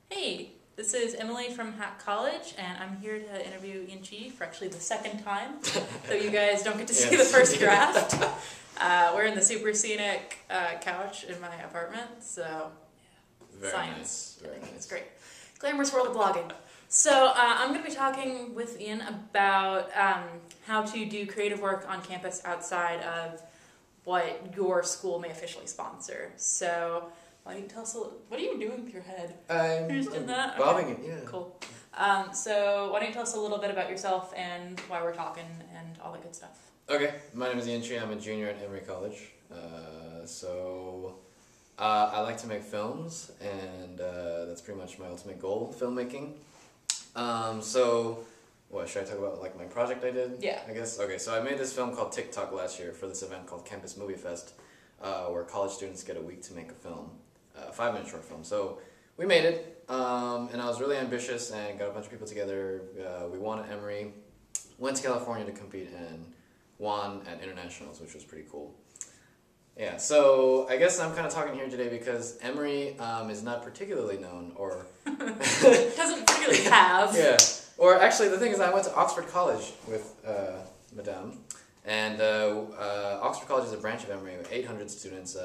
Hey, this is Emily from HackCollege, and I'm here to interview Ien Chi for actually the second time, so you guys don't get to see the first draft. We're in the super scenic couch in my apartment, so Very science. nice. Very nice. It's great. Glamorous world of blogging. So I'm going to be talking with Ian about how to do creative work on campus outside of what your school may officially sponsor. So why don't you tell us a little, what are you doing with your head? You're just doing that? Bobbing Okay. it, yeah. Cool. So why don't you tell us a little bit about yourself and why we're talking and all that good stuff. Okay, my name is Ien Chi. I'm a junior at HackCollege. I like to make films, and that's pretty much my ultimate goal, filmmaking. What, should I talk about like my project I did? Yeah. I guess? Okay, so I made this film called TikTok last year for this event called Campus Movie Fest, where college students get a week to make a film, a 5-minute short film. So we made it, and I was really ambitious and got a bunch of people together. We won at Emory, went to California to compete, and won at internationals, which was pretty cool. Yeah, so I guess I'm kind of talking here today because Emory is not particularly known, or Doesn't really have. yeah. Or actually, the thing is, I went to Oxford College with Madame, and Oxford College is a branch of Emory with 800 students,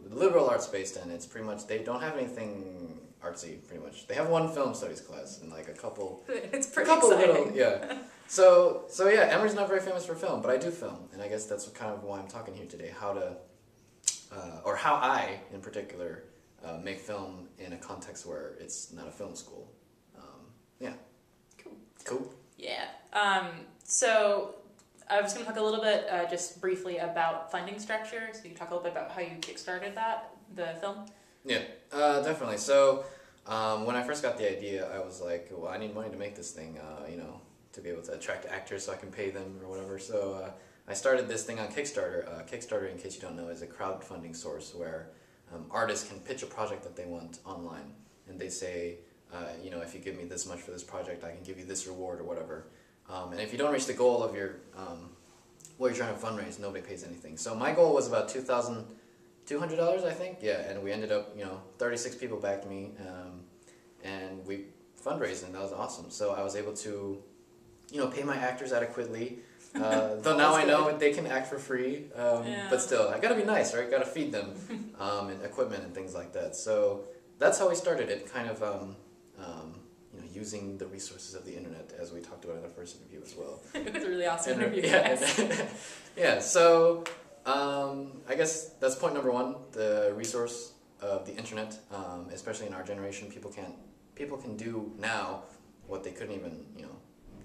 liberal arts based, and it's pretty much, they don't have anything artsy, pretty much. They have one film studies class and like a couple... It's pretty a couple exciting. little, yeah. So yeah, Emory's not very famous for film, but I do film, and I guess that's kind of why I'm talking here today, how to, or how I, in particular, make film in a context where it's not a film school. Yeah. Cool. Yeah. So I was going to talk a little bit, just briefly, about funding structure. So you can talk a little bit about how you kickstarted the film. Yeah, definitely. So when I first got the idea, I was like, well, I need money to make this thing, to be able to attract actors so I can pay them or whatever. So I started this thing on Kickstarter. Kickstarter, in case you don't know, is a crowdfunding source where artists can pitch a project that they want online. And they say, if you give me this much for this project, I can give you this reward or whatever. And if you don't reach the goal of your what you're trying to fundraise, nobody pays anything. So my goal was about $2,200, I think. Yeah, and we ended up, 36 people backed me, and we fundraised, and that was awesome. So I was able to, pay my actors adequately. Though now I know they can act for free, Yeah. but still, I gotta be nice, right? Gotta feed them, and equipment and things like that. So that's how we started it, kind of, using the resources of the internet, as we talked about in the first interview as well. It was a really awesome interview. Yeah, yeah. So I guess that's point number one: the resource of the internet. Especially in our generation, people can do now what they couldn't even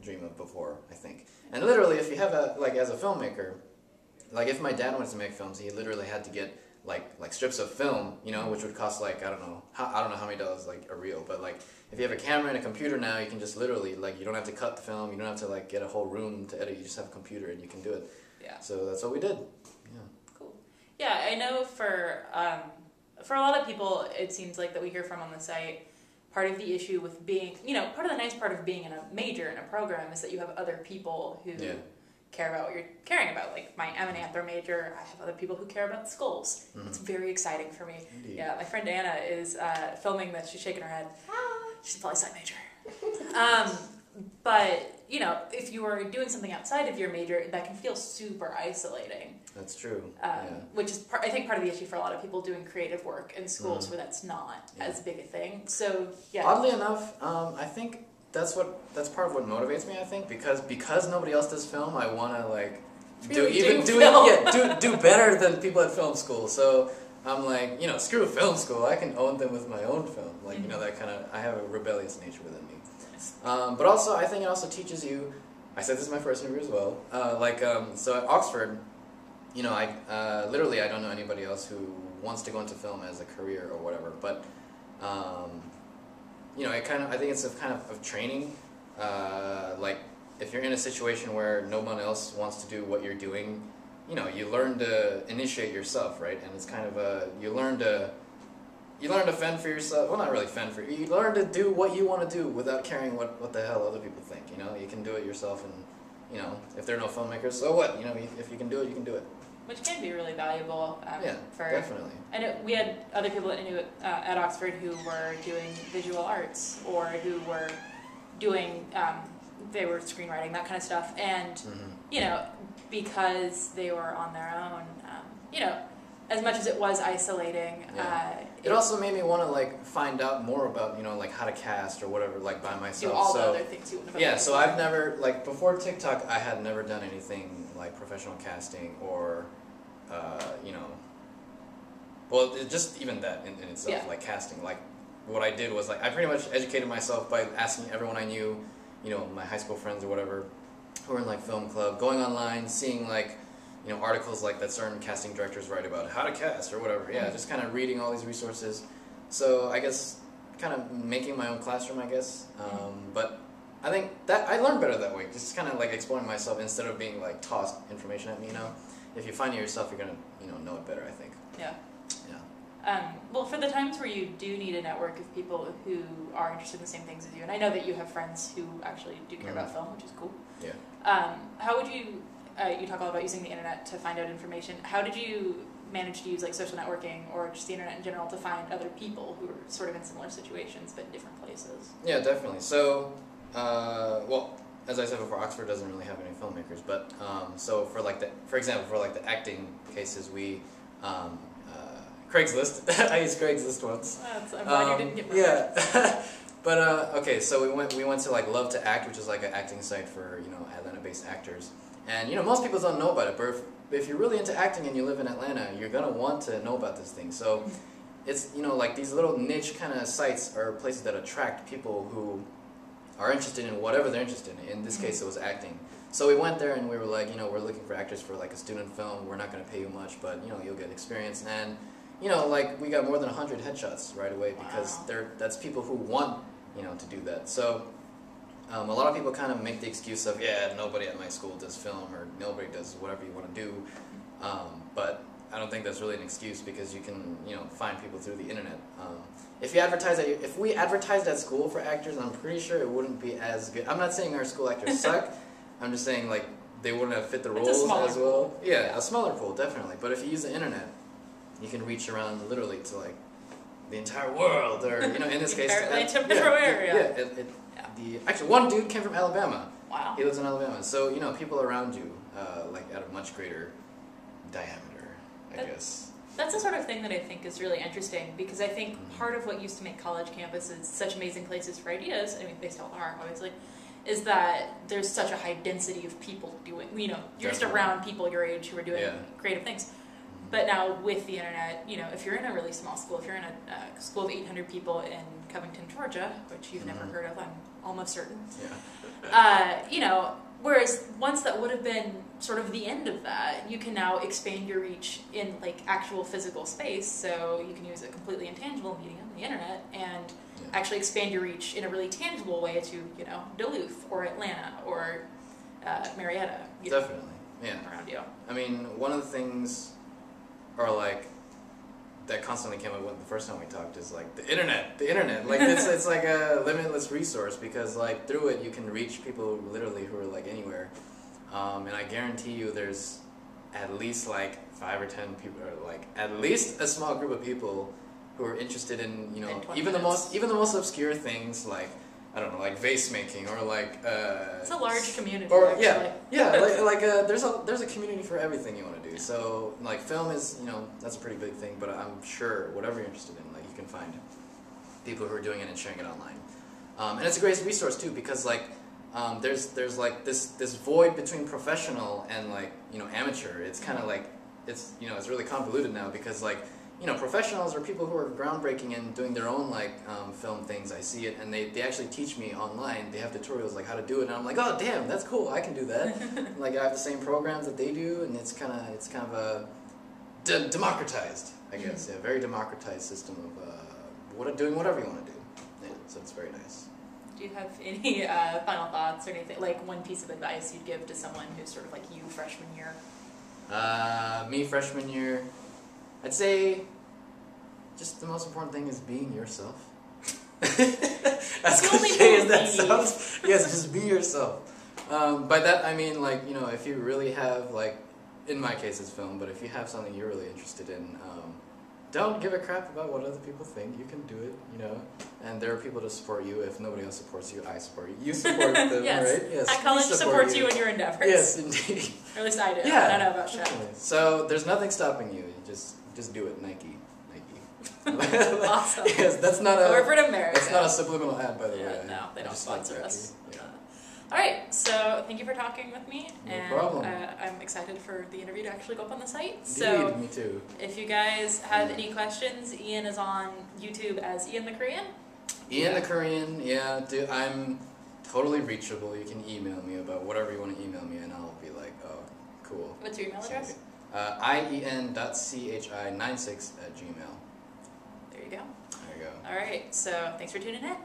dream of before, I think. And literally, if you have as a filmmaker, like if my dad wanted to make films, he literally had to get like strips of film, which would cost I don't know how many dollars a reel, but if you have a camera and a computer now, you can just literally you don't have to cut the film, you don't have to get a whole room to edit, you just have a computer and you can do it. Yeah. So that's what we did. Yeah. Cool. Yeah, I know for a lot of people, it seems like that we hear from on the site, part of the issue with being, part of the nice part of being in a major in a program is that you have other people who care about what you're caring about. Like I'm an anthro major, I have other people who care about skulls. Mm-hmm. It's very exciting for me. Indeed. Yeah, my friend Anna is filming this. She's shaking her head. She's a poli-sci major. But, if you are doing something outside of your major, that can feel super isolating. That's true. Which is, I think, part of the issue for a lot of people doing creative work in schools where that's not as big a thing. So, yeah. Oddly enough, I think that's part of what motivates me. I think because nobody else does film, I want to do better than people at film school. So I'm screw film school. I can own them with my own film. That kind of, I have a rebellious nature within me. But also, I think it also teaches you. I said this in my first interview as well. So at Oxford, I literally I don't know anybody else who wants to go into film as a career or whatever. But I think it's a kind of training. If you're in a situation where no one else wants to do what you're doing, you learn to initiate yourself, right? And it's kind of you learn to fend for yourself. Well, not really fend for you. You learn to do what you want to do without caring what the hell other people think. You can do it yourself, and if there are no filmmakers, so what? If you can do it, you can do it. which can be really valuable. Yeah, definitely. And we had other people that knew at Oxford who were doing visual arts or who were doing, they were screenwriting, that kind of stuff. And, you know, because they were on their own, you know, as much as it was isolating, it also made me want to like find out more about, you know, like how to cast or whatever, like by myself. Do all the other things you wouldn't have. Yeah, so I've never, like before TikTok, I had never done anything like professional casting or, you know, well, just even that in itself, like casting. Like what I did was like I pretty much educated myself by asking everyone I knew, you know, my high school friends or whatever, who were in like film club, going online, seeing like, you know, articles like that certain casting directors write about how to cast or whatever. Yeah, just kind of reading all these resources. So I guess kind of making my own classroom, I guess. But I think that I learned better that way. Just kind of like exploring myself instead of being like tossed information at me. You know, if you find it yourself, you're gonna know it better. I think. Yeah. Well, for the times where you do need a network of people who are interested in the same things as you, and I know that you have friends who actually do care about film, which is cool. Yeah. How would you? You talk a lot about using the internet to find out information. How did you manage to use like social networking or just the internet in general to find other people who are sort of in similar situations but in different places? Yeah, definitely. So, well, as I said before, Oxford doesn't really have any filmmakers, but so for example, for the acting cases, we Craigslist. I used Craigslist once. I'm glad you didn't get murdered. Yeah. But okay, so we went to like Love to Act, which is like an acting site for Atlanta-based actors. And most people don't know about it, but if you're really into acting and you live in Atlanta, you're gonna want to know about this thing. So it's like these little niche kind of sites are places that attract people who are interested in whatever they're interested in. In this case, it was acting. So we went there and we were like, we're looking for actors for like a student film. We're not gonna pay you much, but you'll get experience. And like we got more than 100 headshots right away because that's people who want to do that. So. A lot of people kind of make the excuse of, nobody at my school does film or nobody does whatever you want to do, but I don't think that's really an excuse because you can, find people through the internet. If we advertised at school for actors, I'm pretty sure it wouldn't be as good. I'm not saying our school actors suck. I'm just saying like they wouldn't have fit the roles as well. Pool. Yeah, a smaller pool definitely. But if you use the internet, you can reach around literally to like the entire world, or in this case, metro area. Actually, one dude came from Alabama. Wow. He lives in Alabama. So, people around you, like at a much greater diameter, I guess. That's the sort of thing that I think is really interesting because I think part of what used to make college campuses such amazing places for ideas, I mean, they still are, obviously, is that there's such a high density of people doing, you're just around people your age who are doing creative things. But now with the internet, if you're in a really small school, if you're in a school of 800 people in Covington, Georgia, which you've never heard of, I'm almost certain. Whereas once that would have been sort of the end of that, you can now expand your reach in like actual physical space. So you can use a completely intangible medium, the internet, and actually expand your reach in a really tangible way to, Duluth or Atlanta or Marietta. Definitely, around you. I mean, one of the things are like that constantly came up with the first time we talked is like the internet like it's like a limitless resource because like through it you can reach people literally who are like anywhere, and I guarantee you there's at least like 5 or 10 people, or like at least a small group of people who are interested in even the most obscure things, like I don't know, like vase making or like it's a large community. Or there's a community for everything you want to do. So like film is that's a pretty big thing, but I'm sure whatever you're interested in, like you can find people who are doing it and sharing it online. And it's a great resource too because like there's like this void between professional and like amateur. It's kind of like it's really convoluted now because like. Professionals are people who are groundbreaking and doing their own like film things. I see it, and they actually teach me online. They have tutorials like how to do it, and I'm like, oh damn, that's cool. I can do that. Like I have the same programs that they do, and it's kind of a democratized, I guess. Very democratized system of doing whatever you want to do. Yeah, so it's very nice. Do you have any final thoughts or anything, like one piece of advice you'd give to someone who's sort of like you freshman year? Me freshman year. I'd say just the most important thing is being yourself. As cliche as that sounds, yes, just be yourself. By that I mean like if you really have like in my case, it's film. But if you have something you're really interested in, don't give a crap about what other people think. You can do it, you know. And there are people to support you. If nobody else supports you, I support you. You support them, Yes. right? Yes. HackCollege supports you in your endeavors. Yes, indeed. Or at least I do. Yeah. I don't know about Chef. Definitely. So there's nothing stopping you. You just do it, Nike. Awesome. Yes, that's not a corporate America. That's not a subliminal ad, by the way. No, they don't just like sponsor us. Yeah. All right, so thank you for talking with me, No and problem. I'm excited for the interview to actually go up on the site. Indeed, So me too. if you guys have any questions, Ian is on YouTube as Ian the Korean. Ien the Korean, yeah, dude, I'm totally reachable. You can email me about whatever you want to email me, and I'll be like, oh, cool. What's your email address? ien.chi96@gmail. There you go. There you go. All right, so thanks for tuning in.